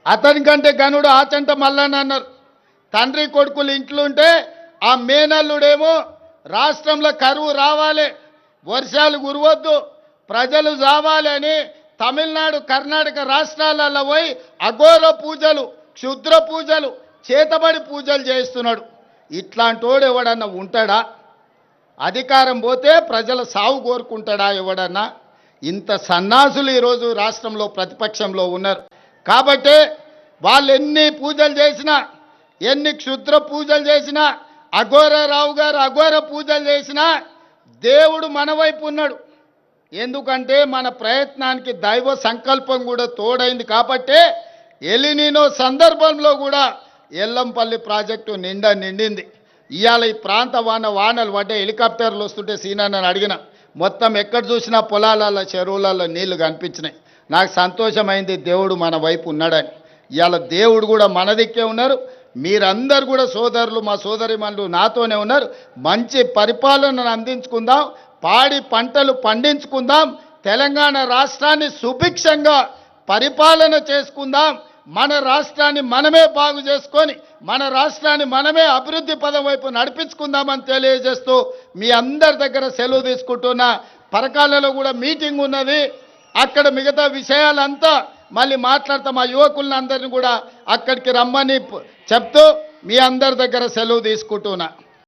అతనికంటే గనుడు ఆచంట మల్లన్న అన్నారు. తండ్రి కొడుకులు ఇంట్లో ఉంటే ఆ మేనల్లుడేమో రాష్ట్రంలో కరువు రావాలి, వర్షాలు కురవద్దు, ప్రజలు చావాలి అని తమిళనాడు కర్ణాటక రాష్ట్రాలలో పోయి అఘోర పూజలు, క్షుద్ర పూజలు, చేతబడి పూజలు చేస్తున్నాడు. ఇట్లాంటోడు ఎవడన్నా ఉంటాడా? అధికారం పోతే ప్రజల సాగు కోరుకుంటాడా ఎవడన్నా? ఇంత సన్నాసులు ఈరోజు రాష్ట్రంలో ప్రతిపక్షంలో ఉన్నారు. కాబట్టే వాళ్ళు ఎన్ని పూజలు చేసినా, ఎన్ని క్షుద్ర పూజలు చేసినా, అఘోరరావు గారు అఘోర పూజలు చేసినా దేవుడు మన వైపు ఉన్నాడు. ఎందుకంటే మన ప్రయత్నానికి దైవ సంకల్పం కూడా తోడైంది. కాబట్టే ఎలినినో సందర్భంలో కూడా ఎల్లంపల్లి ప్రాజెక్టు నిండింది. ఇవాళ ఈ ప్రాంత వానలు పడ్డే హెలికాప్టర్లు వస్తుంటే సీనాన్నని అడిగిన, మొత్తం ఎక్కడ చూసినా పొలాలలో చెరువులలో నీళ్లు కనిపించినాయి. నాకు సంతోషమైంది, దేవుడు మన వైపు ఉన్నాడని. ఇవాళ దేవుడు కూడా మన దిక్కే ఉన్నారు. మీరందరూ కూడా సోదరులు, మా సోదరిమణులు నాతోనే ఉన్నారు. మంచి పరిపాలనను అందించుకుందాం, పాడి పంటలు పండించుకుందాం, తెలంగాణ రాష్ట్రాన్ని సుభిక్షంగా పరిపాలన చేసుకుందాం. మన రాష్ట్రాన్ని మనమే బాగు చేసుకొని మన రాష్ట్రాన్ని మనమే అభివృద్ధి పదం వైపు నడిపించుకుందామని తెలియజేస్తూ మీ అందరి దగ్గర సెలవు తీసుకుంటున్నా. పరకాలలో కూడా మీటింగ్ ఉన్నది, అక్కడ మిగతా విషయాలంతా మళ్ళీ మాట్లాడతాం. ఆ యువకులందరినీ కూడా అక్కడికి రమ్మని చెప్తూ మీ అందరి దగ్గర సెలవు తీసుకుంటున్నా.